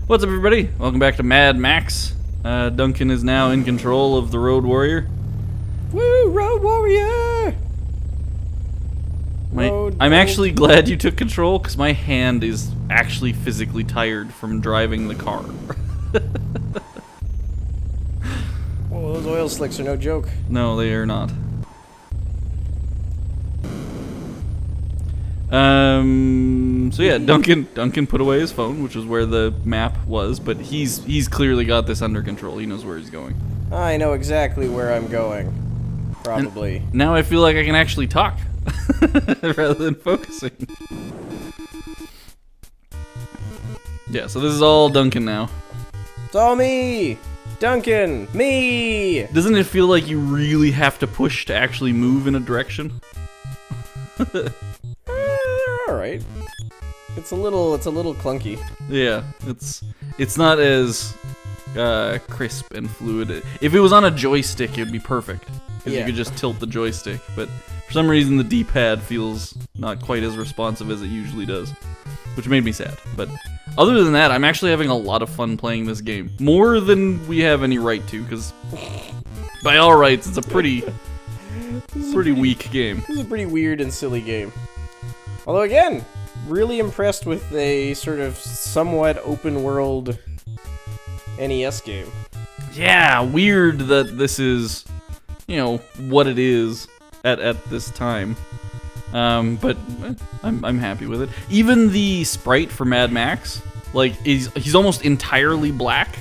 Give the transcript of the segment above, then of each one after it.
What's up, everybody? Welcome back to Mad Max. Duncan is now in control of the Road Warrior. Woo, Road Warrior! I'm actually glad you took control, because my hand is actually physically tired from driving the car. Oh, those oil slicks are no joke. No, they are not. So yeah, Duncan put away his phone, which is where the map was, but he's clearly got this under control. He knows where he's going. I know exactly where I'm going. Probably. And now I feel like I can actually talk rather than focusing. Yeah, so this is all Duncan now. It's all me! Duncan! Me! Doesn't it feel like you really have to push to actually move in a direction? Alright. It's a little clunky. Yeah, it's not as crisp and fluid. If it was on a joystick, it would be perfect. Because you could just tilt the joystick, but for some reason the D-pad feels not quite as responsive as it usually does, which made me sad. But other than that, I'm actually having a lot of fun playing this game. More than we have any right to, because by all rights, it's a pretty weak game. This is a pretty weird and silly game. Although again, really impressed with a sort of somewhat open world NES game. Yeah, weird that this is, you know, what it is at this time. But I'm happy with it. Even the sprite for Mad Max, like, he's almost entirely black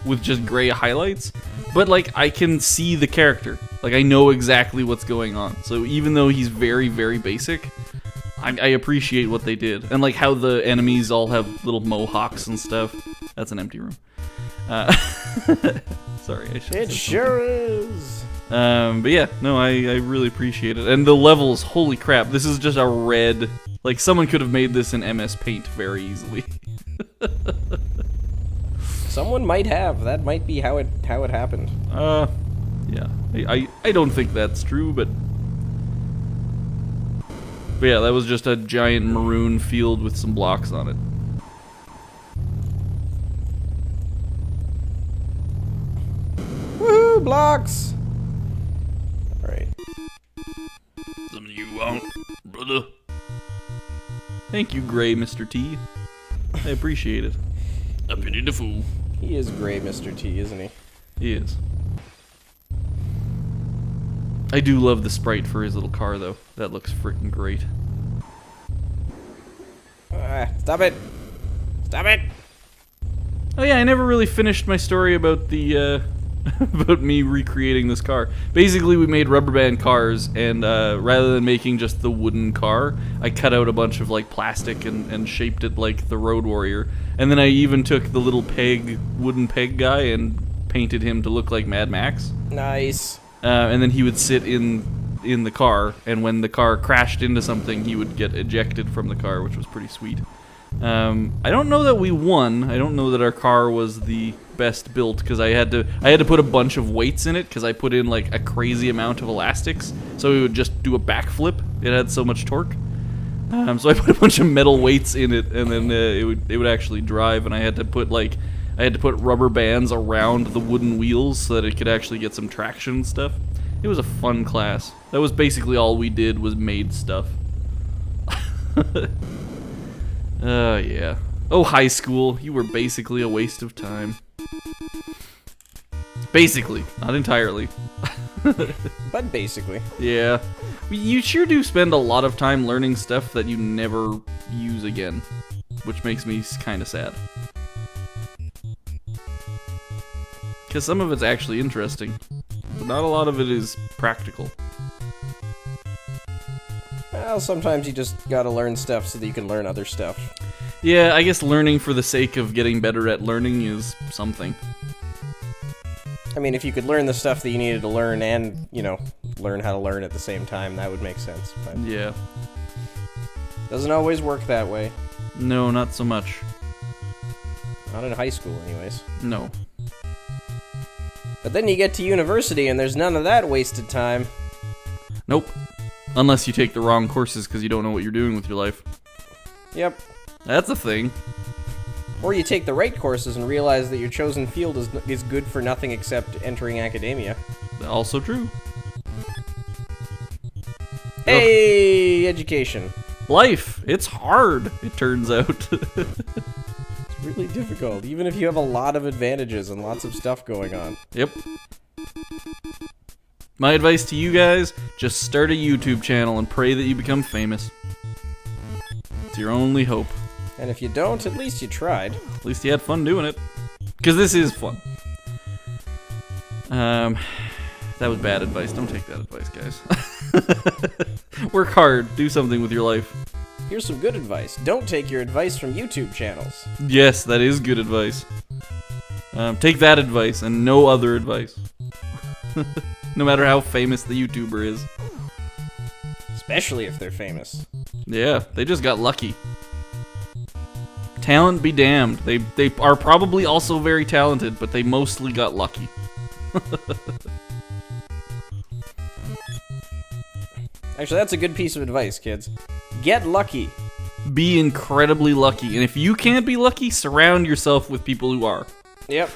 with just gray highlights. But like, I can see the character. Like, I know exactly what's going on. So even though he's very, very basic, I appreciate what they did. And like how the enemies all have little mohawks and stuff. That's an empty room. Sorry, I should. It sure is. But yeah, no, I really appreciate it. And the levels, holy crap, this is just a red. Like, someone could have made this in MS Paint very easily. Someone might have. That might be how it happened. Yeah. I don't think that's true, but yeah, that was just a giant maroon field with some blocks on it. Woohoo, blocks! Alright. Something you want, brother? Thank you, Gray Mr. T. I appreciate it. I pity the fool. He is gray, Mr. T, isn't he? He is. I do love the sprite for his little car, though. That looks freaking great. Stop it! Stop it! Oh yeah, I never really finished my story about the, about me recreating this car. Basically, we made rubber band cars, and rather than making just the wooden car, I cut out a bunch of, like, plastic and shaped it like the Road Warrior. And then I even took the little wooden peg guy, and painted him to look like Mad Max. Nice. And then he would sit in the car, and when the car crashed into something, he would get ejected from the car, which was pretty sweet. I don't know that we won. I don't know that our car was the best built, because I had to put a bunch of weights in it, because I put in like a crazy amount of elastics, so it would just do a backflip. It had so much torque. So I put a bunch of metal weights in it, and then it would actually drive, and I had to put rubber bands around the wooden wheels so that it could actually get some traction and stuff. It was a fun class. That was basically all we did, was made stuff. Yeah. Oh, high school. You were basically a waste of time. Basically. Not entirely. But basically. Yeah. You sure do spend a lot of time learning stuff that you never use again. Which makes me kind of sad. Because some of it's actually interesting, but not a lot of it is practical. Well, sometimes you just gotta learn stuff so that you can learn other stuff. Yeah, I guess learning for the sake of getting better at learning is something. I mean, if you could learn the stuff that you needed to learn and, you know, learn how to learn at the same time, that would make sense. But yeah. Doesn't always work that way. No, not so much. Not in high school, anyways. No. But then you get to university and there's none of that wasted time. Nope. Unless you take the wrong courses because you don't know what you're doing with your life. Yep. That's a thing. Or you take the right courses and realize that your chosen field is good for nothing except entering academia. Also true. Hey, education. Life. It's hard, it turns out. It's really difficult, even if you have a lot of advantages and lots of stuff going on. Yep. My advice to you guys, just start a YouTube channel and pray that you become famous. It's your only hope. And if you don't, at least you tried. At least you had fun doing it. Because this is fun. That was bad advice. Don't take that advice, guys. Work hard. Do something with your life. Here's some good advice. Don't take your advice from YouTube channels. Yes, that is good advice. Take that advice and no other advice. No matter how famous the YouTuber is. Especially if they're famous. Yeah, they just got lucky. Talent be damned. They are probably also very talented, but they mostly got lucky. Actually, that's a good piece of advice, kids. Get lucky. Be incredibly lucky. And if you can't be lucky, surround yourself with people who are. Yep.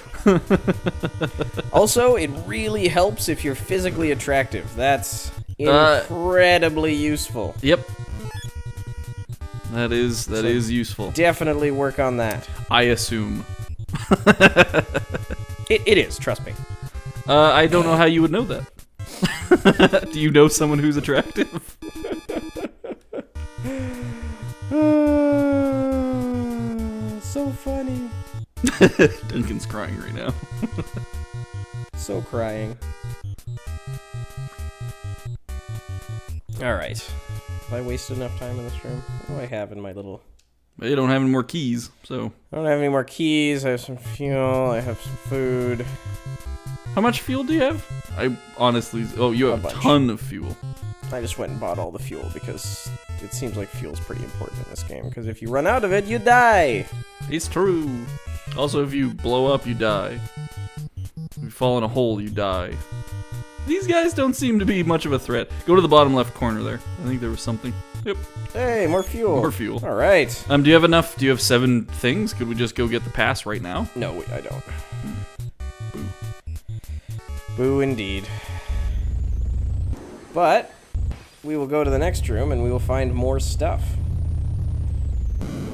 Also, it really helps if you're physically attractive. That's incredibly useful. Yep. That is useful. Definitely work on that. I assume. It is, trust me. I don't know how you would know that. Do you know someone who's attractive? So funny. Duncan's crying right now. So crying. Alright. Have I wasted enough time in this room? What do I have in my little... They don't have any more keys, so... I don't have any more keys, I have some fuel, I have some food. How much fuel do you have? I honestly... Oh, you have a ton of fuel. I just went and bought all the fuel because it seems like fuel's pretty important in this game. Because if you run out of it, you die! It's true. Also, if you blow up, you die. If you fall in a hole, you die. These guys don't seem to be much of a threat. Go to the bottom left corner there. I think there was something. Yep. Hey, more fuel. More fuel. Alright. Do you have enough? Do you have 7 things? Could we just go get the pass right now? No, I don't. Boo. Boo indeed. But we will go to the next room and we will find more stuff.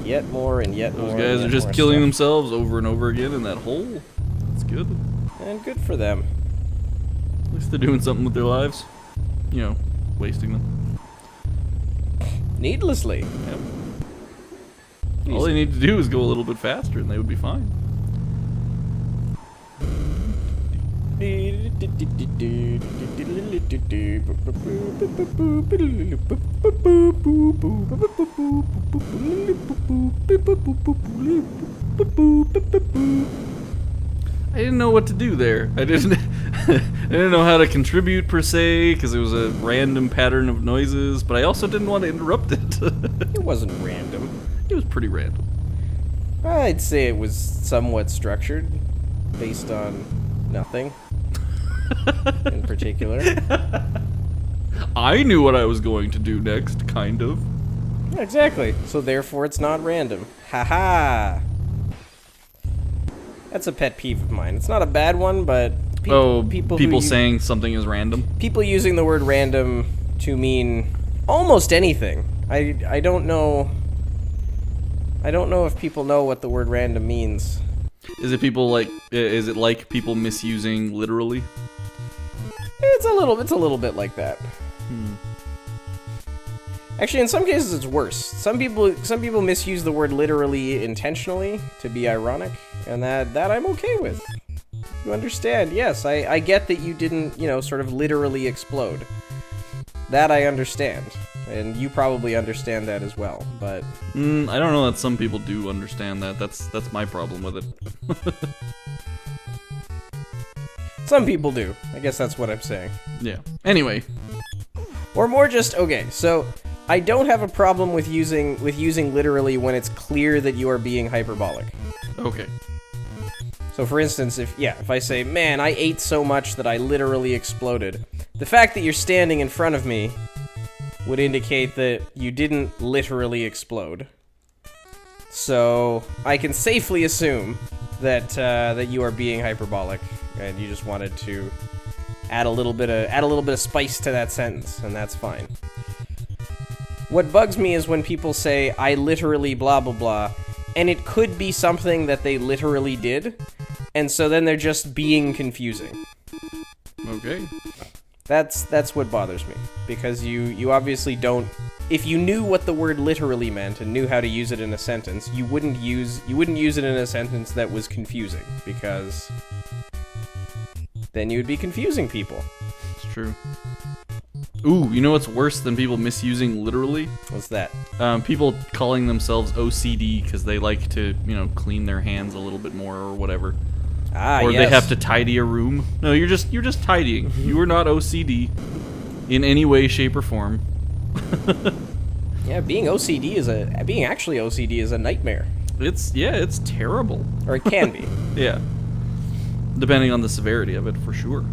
Yet more and yet more. Those guys are just killing themselves over and over again in that hole. That's good. And good for them. At least they're doing something with their lives. You know, wasting them. Needlessly. Yep. All they need to do is go a little bit faster and they would be fine. I didn't know what to do there. I didn't know how to contribute per se because it was a random pattern of noises, but I also didn't want to interrupt it. It wasn't random. It was pretty random. I'd say it was somewhat structured, based on nothing in particular. I knew what I was going to do next, kind of. Yeah, exactly. So therefore it's not random. Haha. That's a pet peeve of mine. It's not a bad one, but people saying something is random. People using the word random to mean almost anything. I don't know. I don't know if people know what the word random means. Is it people like? Is it like people misusing literally? It's a little bit like that. Actually, in some cases, it's worse. Some people misuse the word literally intentionally to be ironic, and that I'm okay with. You understand? Yes, I get that you didn't, sort of literally explode. That I understand, and you probably understand that as well. But I don't know that some people do understand that. That's my problem with it. Some people do. I guess that's what I'm saying. Yeah. Anyway. Or more just, okay, so I don't have a problem with using literally when it's clear that you are being hyperbolic. Okay. So for instance, if I say, man, I ate so much that I literally exploded, the fact that you're standing in front of me would indicate that you didn't literally explode. So I can safely assume that that you are being hyperbolic, and you just wanted to add a little bit of spice to that sentence, and that's fine. What bugs me is when people say, I literally blah blah blah, and it could be something that they literally did, and so then they're just being confusing. Okay. That's what bothers me, because you obviously don't. If you knew what the word literally meant and knew how to use it in a sentence, you wouldn't use it in a sentence that was confusing, because then you would be confusing people. It's true. Ooh, you know what's worse than people misusing literally? What's that? People calling themselves OCD because they like to, clean their hands a little bit more or whatever. Or yes. they have to tidy a room. No, you're just tidying. You are not OCD in any way, shape, or form. Yeah, being actually OCD is a nightmare. It's terrible. Or it can be. Yeah. Depending on the severity of it, for sure.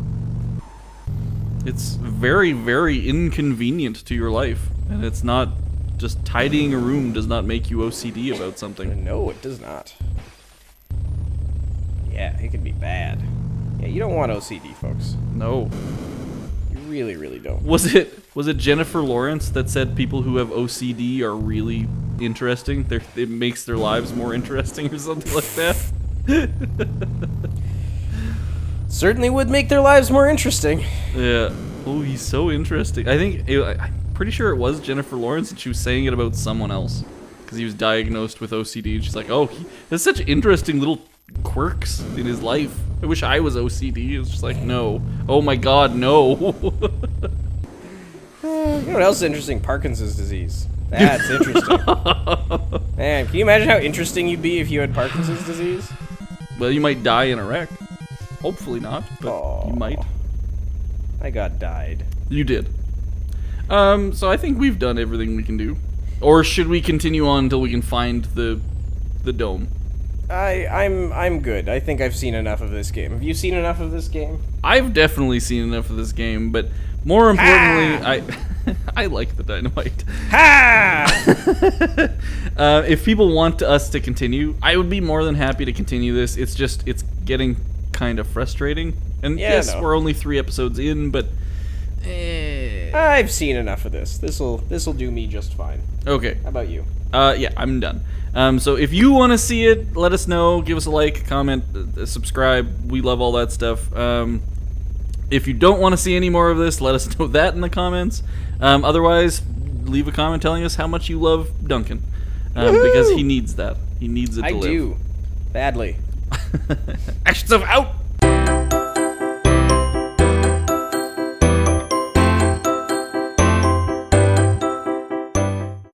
It's very, very inconvenient to your life, and it's not just tidying a room does not make you OCD about something. No, it does not. Yeah, it can be bad. Yeah, you don't want OCD, folks. No. You really, really don't. Was it Jennifer Lawrence that said people who have OCD are really interesting? It makes their lives more interesting or something like that? Certainly would make their lives more interesting. Yeah. Oh, he's so interesting. I'm pretty sure it was Jennifer Lawrence, and she was saying it about someone else because he was diagnosed with OCD. And she's like, "Oh, he has such interesting little quirks in his life. I wish I was OCD." It's just like, no. Oh my God, no. You know what else is interesting? Parkinson's disease. That's interesting. Man, can you imagine how interesting you'd be if you had Parkinson's disease? Well, you might die in a wreck. Hopefully not, but you might. I got died. You did. So I think we've done everything we can do. Or should we continue on until we can find the dome? I'm good. I think I've seen enough of this game. Have you seen enough of this game? I've definitely seen enough of this game, but more importantly, I like the dynamite. Ha! If people want us to continue, I would be more than happy to continue this. It's getting kind of frustrating. And yes, we're only 3 episodes in, but I've seen enough of this. This'll do me just fine. Okay. How about you? Yeah, I'm done. So if you want to see it, let us know. Give us a like, comment, subscribe. We love all that stuff. If you don't want to see any more of this, let us know that in the comments. Otherwise, leave a comment telling us how much you love Duncan. Because he needs that. He needs it to live. I do. Badly. ActionSofa out!